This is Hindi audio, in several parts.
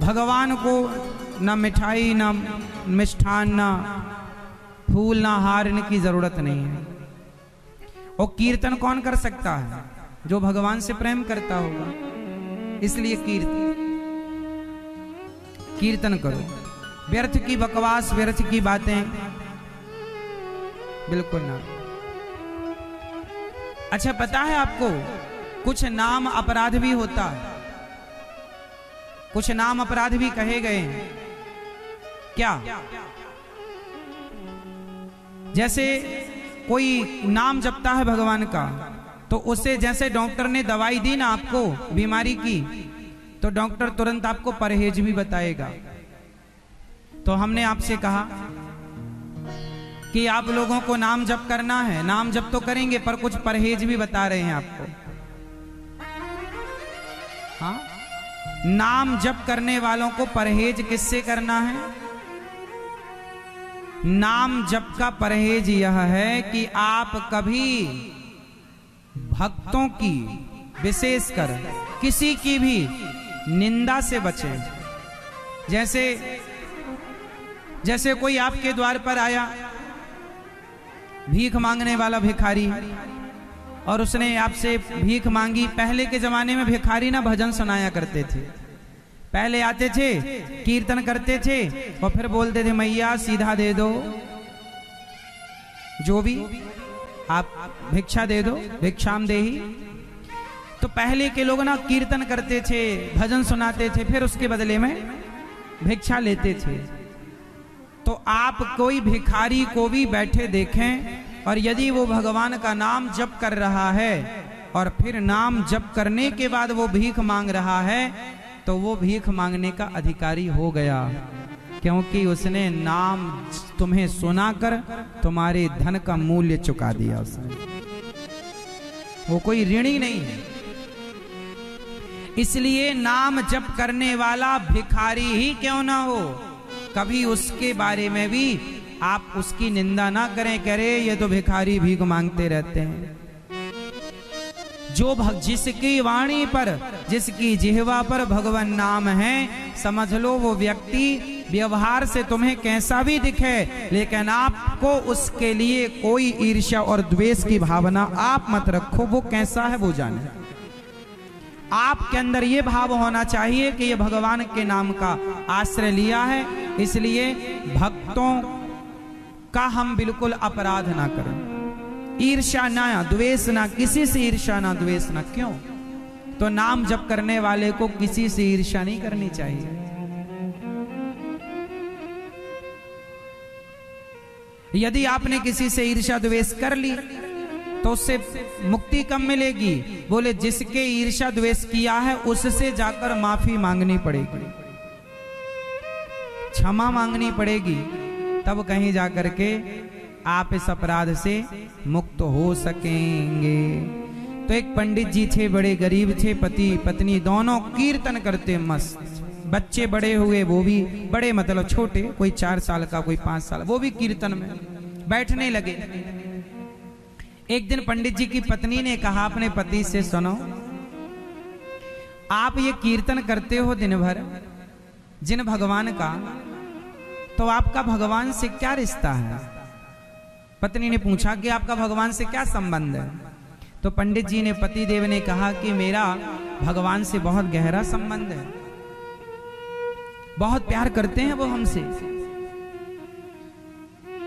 भगवान को न मिठाई, न मिष्ठान, न फूल, न हार, इनकी जरूरत नहीं है। और कीर्तन कौन कर सकता है? जो भगवान से प्रेम करता होगा। इसलिए कीर्तन करो। व्यर्थ की बकवास, व्यर्थ की बातें बिल्कुल ना। अच्छा, पता है आपको कुछ नाम अपराध भी होता है, कुछ नाम अपराध भी कहे गए हैं। क्या? जैसे कोई नाम जपता है भगवान का, तो उसे जैसे डॉक्टर ने दवाई दी ना आपको बीमारी की, तो डॉक्टर तुरंत आपको परहेज भी बताएगा। तो हमने आपसे कहा कि आप लोगों को नाम जप करना है, नाम जप तो करेंगे पर कुछ परहेज भी बता रहे हैं आपको। हाँ, नाम जप करने वालों को परहेज किससे करना है? नाम जप का परहेज यह है कि आप कभी भक्तों की, विशेषकर किसी की भी निंदा से बचें। जैसे कोई आपके द्वार पर आया, भीख मांगने वाला भिखारी, और उसने आपसे भीख मांगी। पहले के जमाने में भिखारी ना भजन सुनाया करते थे। पहले आते थे, कीर्तन करते थे और फिर बोलते थे मैया सीधा दे दो, जो भी आप भिक्षा दे दो, भिक्षाम देही। तो पहले के लोग ना कीर्तन करते थे, भजन सुनाते थे, फिर उसके बदले में भिक्षा लेते थे। तो आप कोई भिखारी को भी बैठे देखें और यदि वो भगवान का नाम जप कर रहा है और फिर नाम जप करने के बाद वो भीख मांग रहा है, तो वो भीख मांगने का अधिकारी हो गया, क्योंकि उसने नाम तुम्हें सुनाकर तुम्हारे धन का मूल्य चुका दिया उसने। वो कोई ऋणी नहीं है। इसलिए नाम जप करने वाला भिखारी ही क्यों ना हो, कभी उसके बारे में भी आप उसकी निंदा ना करें, कह रहे ये तो भिखारी भीख मांगते रहते हैं। जिसकी वाणी पर, जिसकी जिह्वा पर भगवान नाम है, समझ लो वो व्यक्ति व्यवहार से तुम्हें कैसा भी दिखे, लेकिन आपको उसके लिए कोई ईर्ष्या और द्वेष की भावना आप मत रखो। वो कैसा है वो जाने। आपके अंदर ये भाव होना चाहिए कि ये भगवान के नाम का आश्रय लिया है, इसलिए भक्तों का हम बिल्कुल अपराध ना करें। ईर्ष्या ना, द्वेष ना, किसी से ईर्ष्या ना, द्वेष ना। क्यों? तो नाम जप करने वाले को किसी से ईर्ष्या नहीं करनी चाहिए। यदि आपने किसी से ईर्ष्या द्वेष कर ली तो उससे मुक्ति कब मिलेगी? बोले जिसके ईर्ष्या द्वेष किया है उससे जाकर माफी मांगनी पड़ेगी, क्षमा मांगनी पड़ेगी, तब कहीं जाकर के आप इस अपराध से मुक्त हो सकेंगे। तो एक पंडित जी थे, बड़े गरीब थे, पति पत्नी दोनों कीर्तन करते मस्त। बच्चे बड़े हुए, वो भी बड़े मतलब छोटे, कोई 4 साल का, कोई 5 साल, वो भी कीर्तन में बैठने लगे। एक दिन पंडित जी की पत्नी ने कहा अपने पति से, सुनो, आप ये कीर्तन करते हो दिन भर जिन भगवान का, तो आपका भगवान से क्या रिश्ता है? पत्नी ने पूछा कि आपका भगवान से क्या संबंध है? तो पंडित जी ने, पति देव ने कहा कि मेरा भगवान से बहुत गहरा संबंध है, बहुत प्यार करते हैं वो हमसे,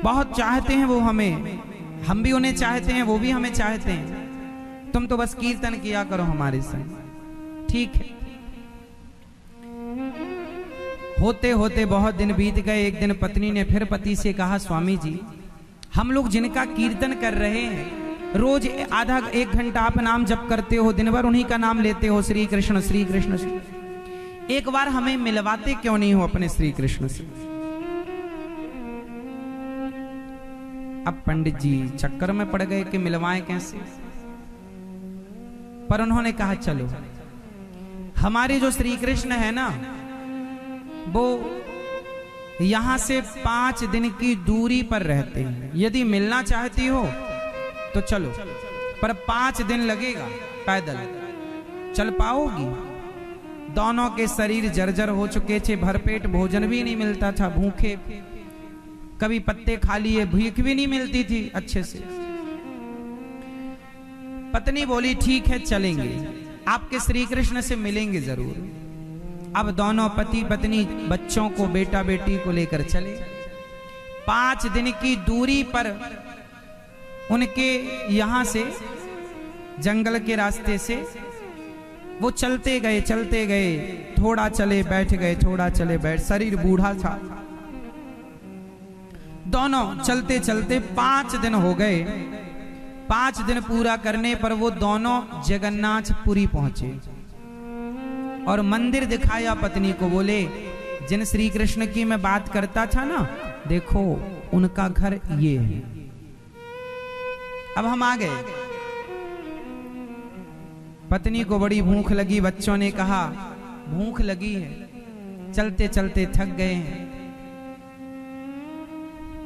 बहुत चाहते हैं वो हमें, हम भी उन्हें चाहते हैं, वो भी हमें चाहते हैं। तुम तो बस कीर्तन किया करो हमारे संग। ठीक है। होते होते बहुत दिन बीत गए। एक दिन पत्नी ने फिर पति से कहा, स्वामी जी, हम लोग जिनका कीर्तन कर रहे हैं, रोज आधा 1 घंटा आप नाम जप करते हो, दिन भर उन्हीं का नाम लेते हो, श्री कृष्ण श्री कृष्ण श्री, एक बार हमें मिलवाते क्यों नहीं हो अपने श्री कृष्ण से? अब पंडित जी चक्कर में पड़ गए कि मिलवाएं कैसे, पर उन्होंने कहा चलो, हमारे जो श्री कृष्ण है ना, वो यहां से 5 दिन की दूरी पर रहते हैं। यदि मिलना चाहती हो तो चलो, पर 5 दिन लगेगा, पैदल चल पाओगी? दोनों के शरीर जर्जर हो चुके थे, भरपेट भोजन भी नहीं मिलता था, भूखे, कभी पत्ते खा लिए, भूख भी नहीं मिलती थी अच्छे से। पत्नी बोली ठीक है चलेंगे, आपके श्री कृष्ण से मिलेंगे जरूर। अब दोनों पति पत्नी बच्चों को, बेटा बेटी को लेकर चले। 5 दिन की दूरी पर उनके यहां से, जंगल के रास्ते से वो चलते गए, थोड़ा चले बैठ गए, थोड़ा चले बैठ, शरीर बूढ़ा था। दोनों चलते चलते 5 दिन हो गए। 5 दिन पूरा करने पर वो दोनों जगन्नाथपुरी पहुंचे और मंदिर दिखाया पत्नी को। बोले जिन श्री कृष्ण की मैं बात करता था ना, देखो उनका घर ये है। अब हम आ गए। पत्नी को बड़ी भूख लगी, बच्चों ने कहा भूख लगी है, चलते चलते थक गए हैं।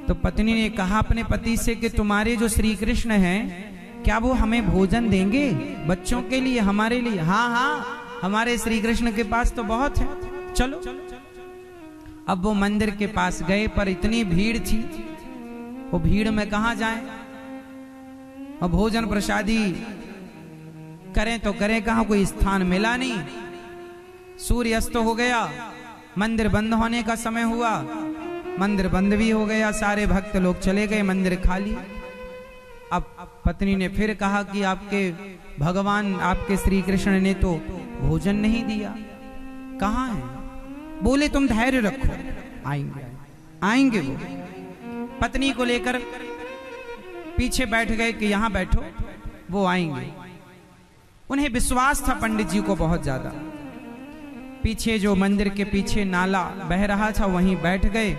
तो पत्नी ने कहा अपने पति से कि तुम्हारे जो श्री कृष्ण हैं, क्या वो हमें भोजन देंगे? बच्चों के लिए, हमारे लिए? हाँ हाँ, हमारे श्री कृष्ण के पास तो बहुत है, चलो। अब वो मंदिर के पास गए, पर इतनी भीड़ थी, वो भीड़ में कहां जाएं? और भोजन प्रसादी करें तो करें कहां, कोई स्थान मिला नहीं। सूर्य अस्त हो गया, मंदिर बंद होने का समय हुआ, मंदिर बंद भी हो गया, सारे भक्त लोग चले गए, मंदिर खाली। अब पत्नी ने फिर कहा कि आपके भगवान, आपके श्री कृष्ण ने तो भोजन नहीं दिया, कहां है? बोले तुम धैर्य रखो, आएंगे आएंगे वो। पत्नी को लेकर पीछे बैठ गए कि यहां बैठो, वो आएंगे। उन्हें विश्वास था पंडित जी को बहुत ज्यादा। पीछे जो मंदिर के पीछे नाला बह रहा था, वहीं बैठ गए।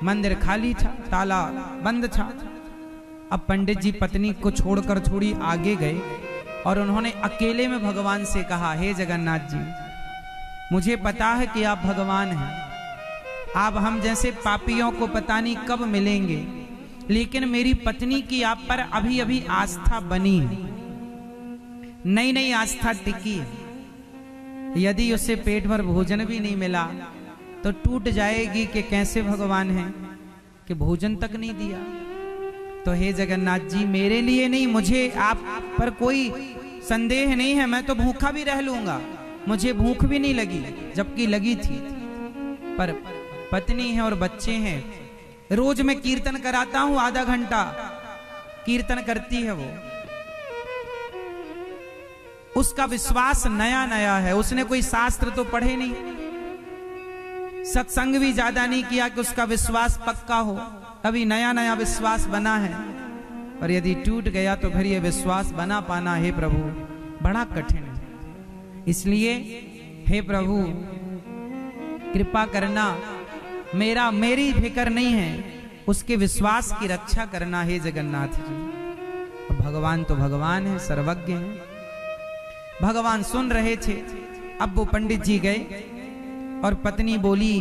मंदिर खाली था, ताला बंद था। अब पंडित जी पत्नी को छोड़कर थोड़ी आगे गए और उन्होंने अकेले में भगवान से कहा, हे जगन्नाथ जी, मुझे पता है कि आप भगवान हैं, आप हम जैसे पापियों को पता नहीं कब मिलेंगे, लेकिन मेरी पत्नी की आप पर अभी अभी आस्था बनी है, नई नई आस्था टिकी है। यदि उसे पेट भर भोजन भी नहीं मिला तो टूट जाएगी कि कैसे भगवान हैं कि भोजन तक नहीं दिया। तो हे जगन्नाथ जी, मेरे लिए नहीं, मुझे आप पर कोई संदेह नहीं है, मैं तो भूखा भी रह लूंगा, मुझे भूख भी नहीं लगी, जबकि लगी थी। पर पत्नी है और बच्चे हैं। रोज मैं कीर्तन कराता हूं, आधा घंटा कीर्तन करती है वो। उसका विश्वास नया नया है, उसने कोई शास्त्र तो पढ़े नहीं, सत्संग भी ज्यादा नहीं किया कि उसका विश्वास पक्का हो, अभी नया नया विश्वास बना है। और यदि टूट गया तो फिर ये विश्वास बना पाना, हे प्रभु, बड़ा कठिन है। इसलिए हे प्रभु कृपा करना, मेरी फिक्र नहीं है, उसके विश्वास की रक्षा करना, हे जगन्नाथ जी। भगवान तो भगवान है, सर्वज्ञ है। भगवान सुन रहे थे। अब वो पंडित जी गए और पत्नी बोली,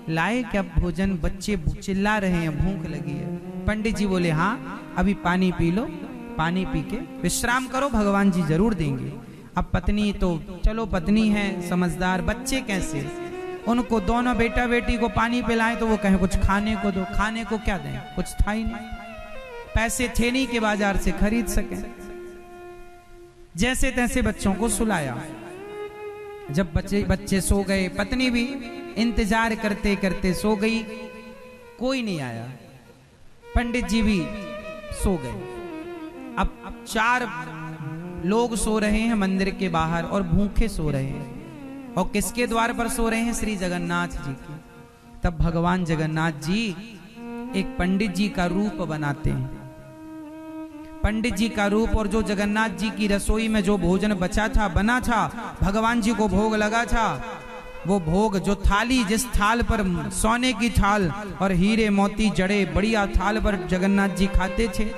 लाए क्या भोजन? बच्चे चिल्ला रहे हैं, भूख लगी है। पंडित जी बोले, हाँ अभी पानी पी लो, पानी पी के विश्राम करो, भगवान जी जरूर देंगे। अब पत्नी तो चलो पत्नी है, समझदार, बच्चे कैसे, उनको दोनों बेटा बेटी को पानी पिलाएं तो वो कहें कुछ खाने को दो, खाने को क्या दें, कुछ था ही नहीं, पैसे थे नहीं कि बाजार से खरीद सकें। जैसे तैसे बच्चों को सुलाया। जब बच्चे सो गए, पत्नी भी इंतजार करते करते सो गई, कोई नहीं आया, पंडित जी भी सो गए। अब 4 लोग सो रहे हैं मंदिर के बाहर और भूखे सो रहे हैं, और किसके द्वार पर सो रहे हैं? श्री जगन्नाथ जी के। तब भगवान जगन्नाथ जी एक पंडित जी का रूप बनाते हैं। पंडित जी का रूप, और जो जगन्नाथ जी की रसोई में जो भोजन बचा था, बना था, भगवान जी को भोग लगा था, वो भोग, जो थाली, जिस थाल पर सोने की थाल और हीरे मोती जड़े बढ़िया थाल पर जगन्नाथ जी खाते थे,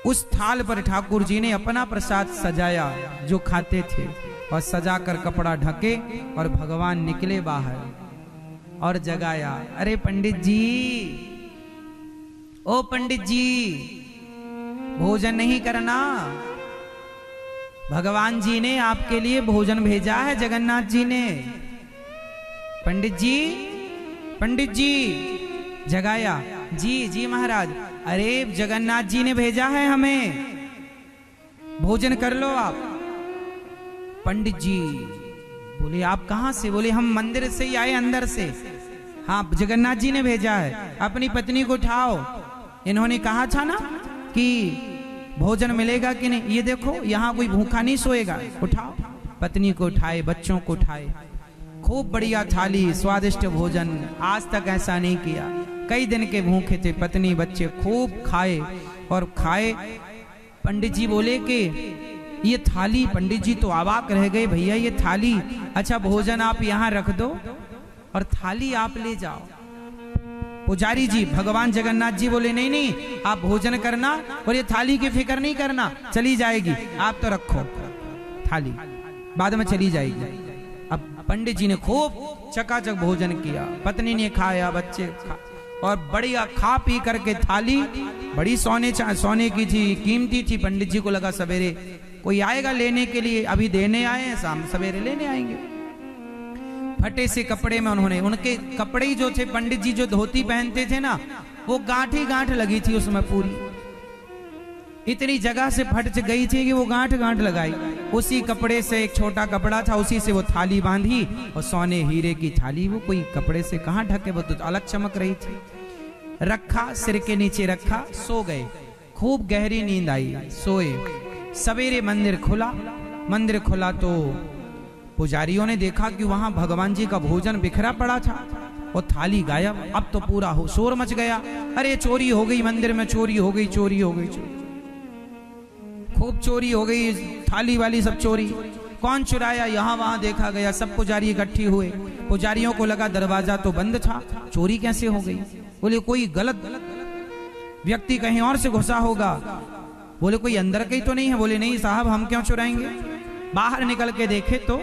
उस थाल पर ठाकुर जी ने अपना प्रसाद सजाया जो खाते थे, और सजाकर कपड़ा ढके और भगवान निकले बाहर और जगाया, अरे पंडित जी, ओ पंडित जी, भोजन नहीं करना। भगवान जी ने आपके लिए भोजन भेजा है, जगन्नाथ जी ने। पंडित जी जगाया। जी जी महाराज, अरे जगन्नाथ जी ने भेजा है हमें, भोजन कर लो आप। पंडित जी बोले आप कहां से? बोले हम मंदिर से ही आए, अंदर से। हाँ, जगन्नाथ जी ने भेजा है, अपनी पत्नी को उठाओ। इन्होंने कहा था ना कि भोजन मिलेगा कि नहीं, ये देखो यहाँ कोई भूखा नहीं सोएगा, उठाओ। पत्नी को उठाए, बच्चों को उठाए, खूब बढ़िया थाली, स्वादिष्ट भोजन, आज तक ऐसा नहीं किया। कई दिन के भूखे थे, पत्नी बच्चे खूब खाए और खाए। पंडित जी बोले कि ये थाली, पंडित जी तो अवाक रह गए, भैया ये थाली, अच्छा भोजन आप यहाँ रख दो और थाली आप ले जाओ। पुजारी जी, भगवान जगन्नाथ जी बोले नहीं नहीं, आप भोजन करना और ये थाली की फिक्र नहीं करना, चली जाएगी, आप तो रखो थाली, बाद में चली जाएगी। अब पंडित जी ने खूब चकाचक भोजन किया, पत्नी ने खाया, बच्चे खा, और बढ़िया खा पी करके थाली बड़ी सोने की थी, कीमती थी। पंडित जी को लगा सवेरे कोई आएगा लेने के लिए, अभी देने आए हैं, शाम सवेरे लेने आएंगे। फटे से कपड़े में उन्होंने, उनके कपड़े ही जो थे, पंडित जी जो धोती पहनते थे ना, वो गांठ ही गांठ लगी थी उसमें पूरी, इतनी जगह से फट गई थी कि वो गांठ गांठ लगाई। उसी कपड़े से, एक छोटा कपड़ा था, उसी से वो थाली बांधी, और सोने हीरे की थाली, वो कोई कपड़े से कहां ढके, वो तो अलग चमक रही थी। रखा, सिर के नीचे रखा, सो गए। खूब गहरी नींद आई, सोए। सवेरे मंदिर खुला तो पुजारियों ने देखा कि वहां भगवान जी का भोजन बिखरा पड़ा था और थाली गायब। अब तो पूरा हो शोर मच गया, अरे चोरी हो गई, मंदिर में चोरी हो गई, चोरी हो गई, खूब चोरी हो गई, थाली वाली सब चोरी। कौन चुराया? यहाँ वहां देखा गया, सब पुजारी इकट्ठी हुए। पुजारियों को लगा दरवाजा तो बंद था, चोरी कैसे हो गई? बोले कोई गलत व्यक्ति कहीं और से घुसा होगा। बोले कोई अंदर का ही तो नहीं है? बोले नहीं साहब, हम क्यों चुराएंगे। बाहर निकल के देखे तो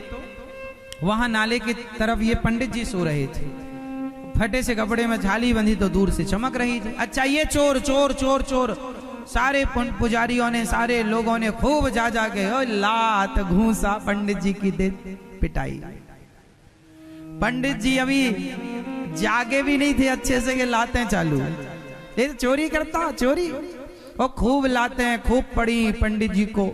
वहां नाले की तरफ ये पंडित जी सो रहे थे, फटे से कपड़े में थाली बंधी तो दूर से चमक रही थी। अच्छा ये चोर चोर चोर चोर, सारे पुजारियों ने, सारे लोगों ने खूब जा के लात घूसा पंडित जी की दे पिटाई। पंडित जी अभी जागे भी नहीं थे अच्छे से कि लातें चालू, ये चोरी करता, चोरी। और खूब लातें खूब पड़ी पंडित जी को।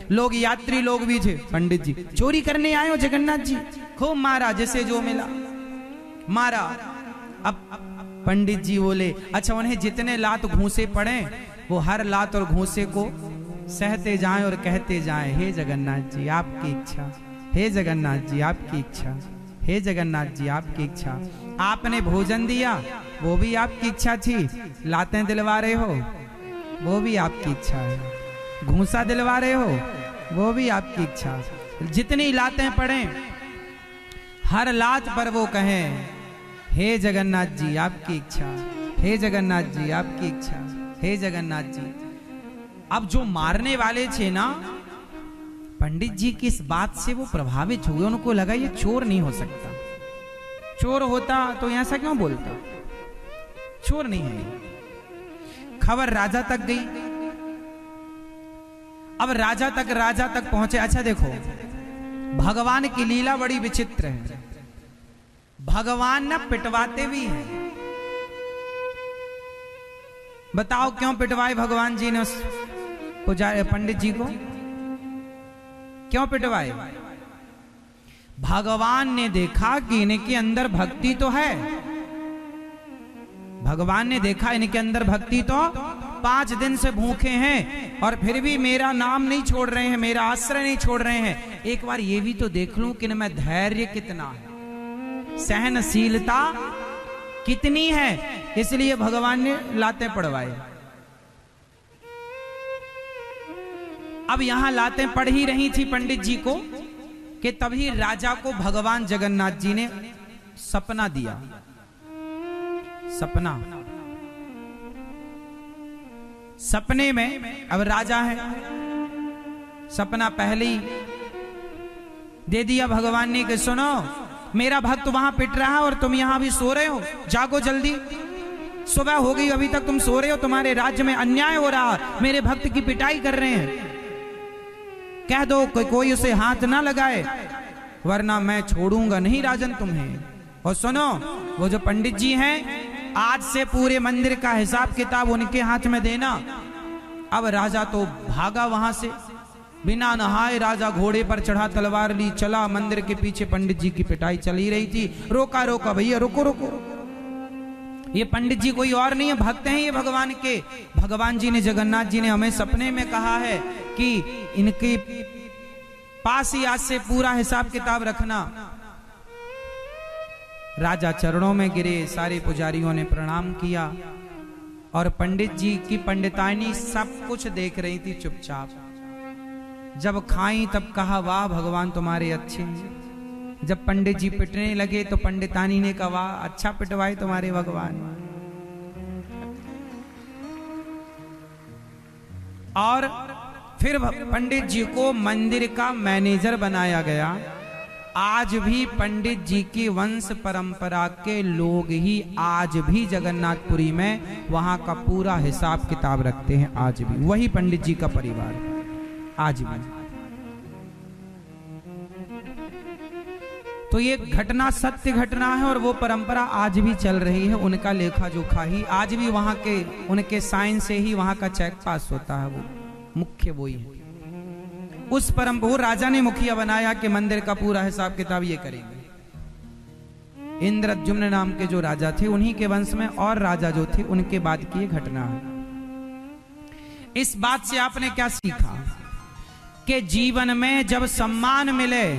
लोग, यात्री लोग भी थे, पंडित जी चोरी करने आए हो जगन्नाथ जी, खूब मारा, जैसे जो मिला मारा। अब पंडित जी बोले अच्छा, उन्हें जितने लात घूंसे पड़े, वो हर लात और घूंसे को सहते जाएं और कहते जाएं, हे जगन्नाथ जी आपकी इच्छा, हे जगन्नाथ जी आपकी इच्छा, हे जगन्नाथ जी आपकी इच्छा। आपने भोजन दिया, वो भी आपकी इच्छा थी, लातें दिलवा रहे हो, वो भी आपकी इच्छा है, घूंसा दिलवा रहे हो, वो भी आपकी इच्छा। जितनी लातें पड़े, हर लात पर वो कहें, हे जगन्नाथ जी आपकी इच्छा, हे जगन्नाथ जी आपकी इच्छा, हे जगन्नाथ जी। अब जो मारने वाले थे ना, पंडित जी की इस बात से वो प्रभावित हुए, उनको लगा ये चोर नहीं हो सकता, चोर होता तो ऐसा क्यों बोलता, चोर नहीं है। खबर राजा तक गई। अब राजा तक पहुंचे। अच्छा देखो, भगवान की लीला बड़ी विचित्र है। भगवान ना पिटवाते भी हैं। बताओ क्यों पिटवाए भगवान जी ने उस पुजारी पंडित जी को, क्यों पिटवाए? भगवान ने देखा कि इनके अंदर भक्ति तो है, भगवान ने देखा इनके अंदर भक्ति तो, 5 दिन से भूखे हैं और फिर भी मेरा नाम नहीं छोड़ रहे हैं, मेरा आश्रय नहीं छोड़ रहे हैं। एक बार ये भी तो देख लूं कि इनमें धैर्य कितना है, सहनशीलता कितनी है। इसलिए भगवान ने लातें पड़वाए। अब यहां लातें पड़ ही रही थी पंडित जी को कि तभी राजा को भगवान जगन्नाथ जी ने सपना दिया। सपने में, अब राजा है, सपना पहले ही दे दिया भगवान ने कि सुनो, मेरा भक्त वहां पिट रहा है और तुम यहां भी सो रहे हो, जागो जल्दी, सुबह हो गई अभी तक तुम सो रहे हो, तुम्हारे राज्य में अन्याय हो रहा, मेरे भक्त की पिटाई कर रहे हैं। कह दो कोई उसे हाथ ना लगाए, वरना मैं छोड़ूंगा नहीं राजन तुम्हें। और सुनो, वो जो पंडित जी हैं, आज से पूरे मंदिर का हिसाब किताब उनके हाथ में देना। अब राजा तो भागा वहां से, बिना नहाए राजा घोड़े पर चढ़ा, तलवार ली, चला मंदिर के पीछे। पंडित जी की पिटाई चली रही थी, रोका रोका, भैया रुको रुको। ये पंडित जी कोई और नहीं है, भक्त हैं ये भगवान के। भगवान जी ने, जगन्नाथ जी ने हमें सपने में कहा है कि इनके पास ही आज से पूरा हिसाब किताब रखना। राजा चरणों में गिरे, सारे पुजारियों ने प्रणाम किया और पंडित जी की पंडितानी सब कुछ देख रही थी चुपचाप। जब खाई तब कहा, वाह भगवान तुम्हारे अच्छे हैं। जब पंडित जी पिटने लगे तो पंडितानी ने कहा, वाह अच्छा पिटवाए तुम्हारे भगवान। और फिर पंडित जी को मंदिर का मैनेजर बनाया गया। आज भी पंडित जी की वंश परंपरा के लोग ही आज भी जगन्नाथपुरी में वहां का पूरा हिसाब किताब रखते हैं। आज भी वही पंडित जी का परिवार, आज भी। तो ये घटना सत्य घटना है और वो परंपरा आज भी चल रही है। उनका लेखा जोखा ही आज भी वहां के, उनके साइन से ही वहां का चेक पास होता है। वो मुख्य वही है। उस परंपरा, राजा ने मुखिया बनाया कि मंदिर का पूरा हिसाब किताब ये करेंगे। इंद्रद्युम्न नाम के जो राजा थे, उन्हीं के वंश में और राजा जो थे उनके बाद की ये घटना है। इस बात से आपने क्या सीखा कि जीवन में जब सम्मान मिले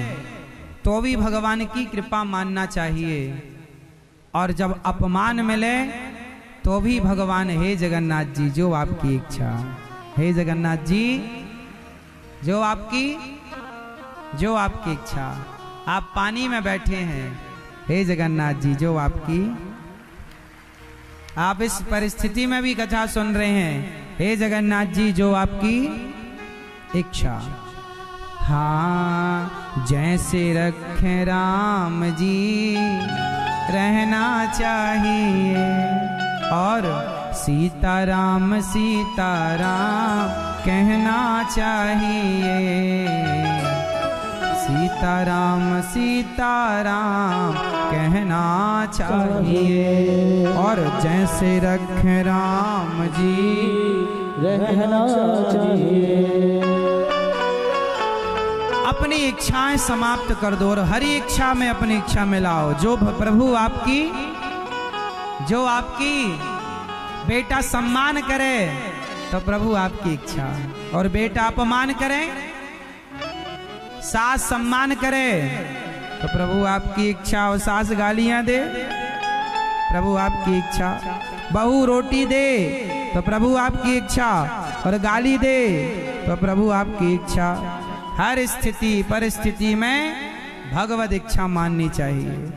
तो भी भगवान की कृपा मानना चाहिए, और जब अपमान मिले तो भी भगवान, हे जगन्नाथ जी जो आपकी इच्छा, हे जगन्नाथ जी जो आपकी इच्छा। आप पानी में बैठे हैं, हे जगन्नाथ जी जो आपकी। आप इस परिस्थिति में भी कथा सुन रहे हैं, हे जगन्नाथ जी जो आपकी इच्छा। हाँ, जैसे रखे राम जी रहना चाहिए, और सीताराम सीताराम कहना चाहिए। सीताराम सीताराम कहना चाहिए, और जैसे रखे राम जी रहना चाहिए। अपनी इच्छाएं समाप्त कर दो और हरी इच्छा में अपनी इच्छा मिलाओ। जो प्रभु आपकी, जो आपकी बेटा सम्मान करे तो प्रभु आपकी इच्छा, और बेटा अपमान करे, सास सम्मान करे तो प्रभु आपकी इच्छा, और सास गालियां दे प्रभु आपकी इच्छा। बहू रोटी दे तो प्रभु आपकी इच्छा, और गाली दे तो प्रभु आपकी इच्छा। हर स्थिति परिस्थिति में भगवद इच्छा माननी चाहिए।